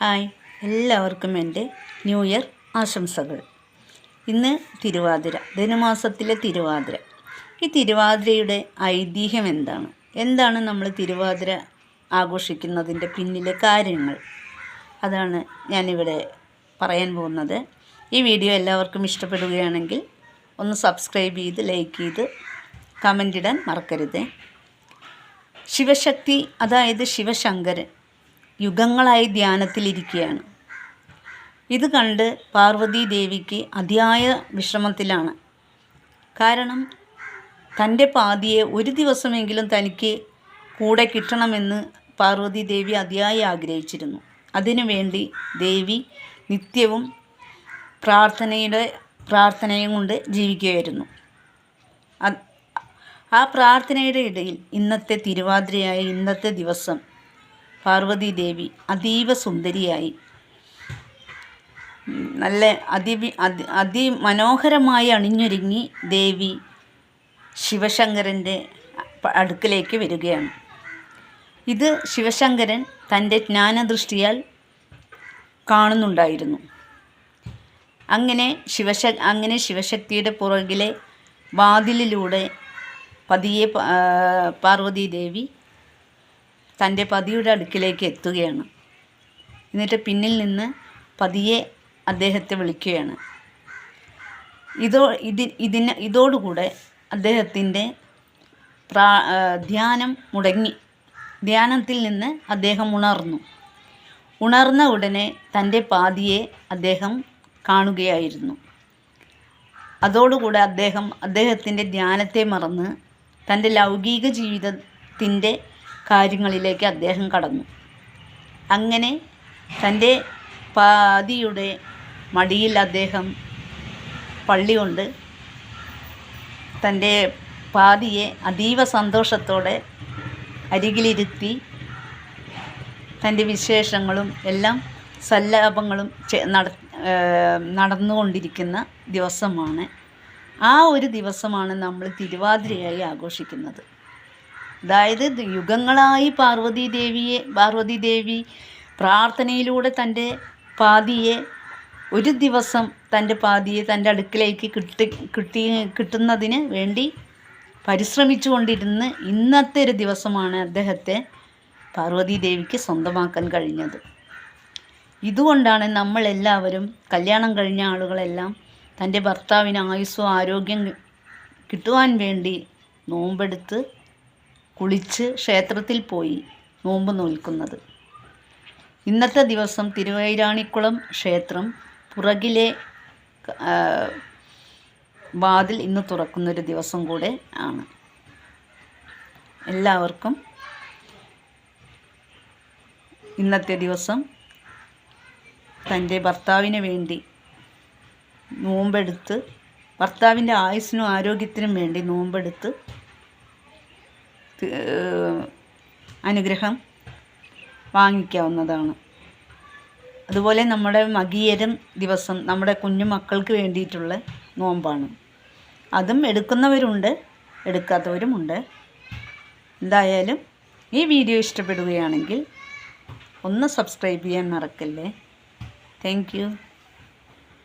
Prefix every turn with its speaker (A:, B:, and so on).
A: Hi, എല്ലാവർക്കും എൻ്റെ new year ആശംസകൾ. ഇന്ന് തിരുവാതിര, ധനുമാസത്തിലെ തിരുവാതിര. ഈ തിരുവാതിരയുടെ ഐതിഹ്യം എന്താണ് നമ്മൾ തിരുവാതിര ആഘോഷിക്കുന്നതിൻ്റെ പിന്നിലെ കാര്യങ്ങൾ, അതാണ് ഞാനിവിടെ പറയാൻ പോകുന്നത്. ഈ വീഡിയോ എല്ലാവർക്കും ഇഷ്ടപ്പെടുകയാണെങ്കിൽ ഒന്ന് സബ്സ്ക്രൈബ് ചെയ്ത് ലൈക്ക് ചെയ്ത് കമൻ്റ് ഇടാൻ മറക്കരുത്. ശിവശക്തി, അതായത് ശിവശങ്കരൻ, യുഗങ്ങളായി ധ്യാനത്തിലിരിക്കുകയാണ്. ഇത് കണ്ട് പാർവതി ദേവിക്ക് അതിയായ വിഷമത്തിലാണ്. കാരണം തൻ്റെ പാതിയെ ഒരു ദിവസമെങ്കിലും തനിക്ക് കൂടെ കിട്ടണമെന്ന് പാർവതി ദേവി അതിയായി ആഗ്രഹിച്ചിരുന്നു. അതിനുവേണ്ടി ദേവി നിത്യവും പ്രാർത്ഥനയും കൊണ്ട് ജീവിക്കുകയായിരുന്നു. ആ പ്രാർത്ഥനയുടെ ഇടയിൽ ഇന്നത്തെ തിരുവാതിരയായ ഇന്നത്തെ ദിവസം പാർവതി ദേവി അതീവ സുന്ദരിയായി, നല്ല അതിമനോഹരമായി അണിഞ്ഞൊരുങ്ങി ദേവി ശിവശങ്കരൻ്റെ അടുക്കലേക്ക് വരികയാണ്. ഇത് ശിവശങ്കരൻ തൻ്റെ ജ്ഞാനദൃഷ്ടിയാൽ കാണുന്നുണ്ടായിരുന്നു. അങ്ങനെ ശിവശക്തിയുടെ പുറകിലെ വാതിലിലൂടെ പതിയെ പാർവതി ദേവി തൻ്റെ പതിയുടെ അടുക്കിലേക്ക് എത്തുകയാണ്. എന്നിട്ട് പിന്നിൽ നിന്ന് പതിയെ അദ്ദേഹത്തെ വിളിക്കുകയാണ്. ഇതോടുകൂടെ അദ്ദേഹത്തിൻ്റെ ധ്യാനം മുടങ്ങി. ധ്യാനത്തിൽ നിന്ന് അദ്ദേഹം ഉണർന്ന ഉടനെ തൻ്റെ പാതിയെ അദ്ദേഹം കാണുകയായിരുന്നു. അതോടുകൂടെ അദ്ദേഹത്തിൻ്റെ ധ്യാനത്തെ മറന്ന് തൻ്റെ ലൗകിക ജീവിതത്തിൻ്റെ കാര്യങ്ങളിലേക്ക് അദ്ദേഹം കടന്നു. അങ്ങനെ തൻ്റെ പാതിയുടെ മടിയിൽ അദ്ദേഹം പള്ളി കൊണ്ട് തൻ്റെ പാതിയെ അതീവ സന്തോഷത്തോടെ അരികിലിരുത്തി തൻ്റെ വിശേഷങ്ങളും എല്ലാം സല്ലാപങ്ങളും നടന്നുകൊണ്ടിരിക്കുന്ന ദിവസമാണ്. ആ ഒരു ദിവസമാണ് നമ്മൾ തിരുവാതിരയായി ആഘോഷിക്കുന്നത്. അതായത് യുഗങ്ങളായി പാർവതി ദേവി പ്രാർത്ഥനയിലൂടെ തൻ്റെ പാതിയെ ഒരു ദിവസം തൻ്റെ അടുക്കിലേക്ക് കിട്ടുന്നതിന് വേണ്ടി പരിശ്രമിച്ചു കൊണ്ടിരുന്ന് ഇന്നത്തെ ഒരു ദിവസമാണ് അദ്ദേഹത്തെ പാർവതി ദേവിക്ക് സ്വന്തമാക്കാൻ കഴിഞ്ഞത്. ഇതുകൊണ്ടാണ് നമ്മളെല്ലാവരും, കല്യാണം കഴിഞ്ഞ ആളുകളെല്ലാം തൻ്റെ ഭർത്താവിന് ആയുസ്സും ആരോഗ്യം കിട്ടുവാൻ വേണ്ടി നോമ്പെടുത്ത് കുളിച്ച് ക്ഷേത്രത്തിൽ പോയി നോമ്പ് നോൽക്കുന്നത്. ഇന്നത്തെ ദിവസം തിരുവൈരാണിക്കുളം ക്ഷേത്രം പുറകിലെ വാതിൽ ഇന്ന് തുറക്കുന്നൊരു ദിവസം കൂടെ ആണ്. എല്ലാവർക്കും ഇന്നത്തെ ദിവസം തൻ്റെ ഭർത്താവിന് വേണ്ടി നോമ്പെടുത്ത്, ഭർത്താവിൻ്റെ ആയുസ്സിനും ആരോഗ്യത്തിനും വേണ്ടി നോമ്പെടുത്ത് അനുഗ്രഹം വാങ്ങിക്കാവുന്നതാണ്. അതുപോലെ നമ്മുടെ മകീയരം ദിവസം നമ്മുടെ കുഞ്ഞു മക്കൾക്ക് വേണ്ടിയിട്ടുള്ള നോമ്പാണ്. അതും എടുക്കുന്നവരുണ്ട്, എടുക്കാത്തവരുമുണ്ട്. എന്തായാലും ഈ വീഡിയോ ഇഷ്ടപ്പെടുകയാണെങ്കിൽ ഒന്ന് സബ്സ്ക്രൈബ് ചെയ്യാൻ മറക്കല്ലേ. Thank you.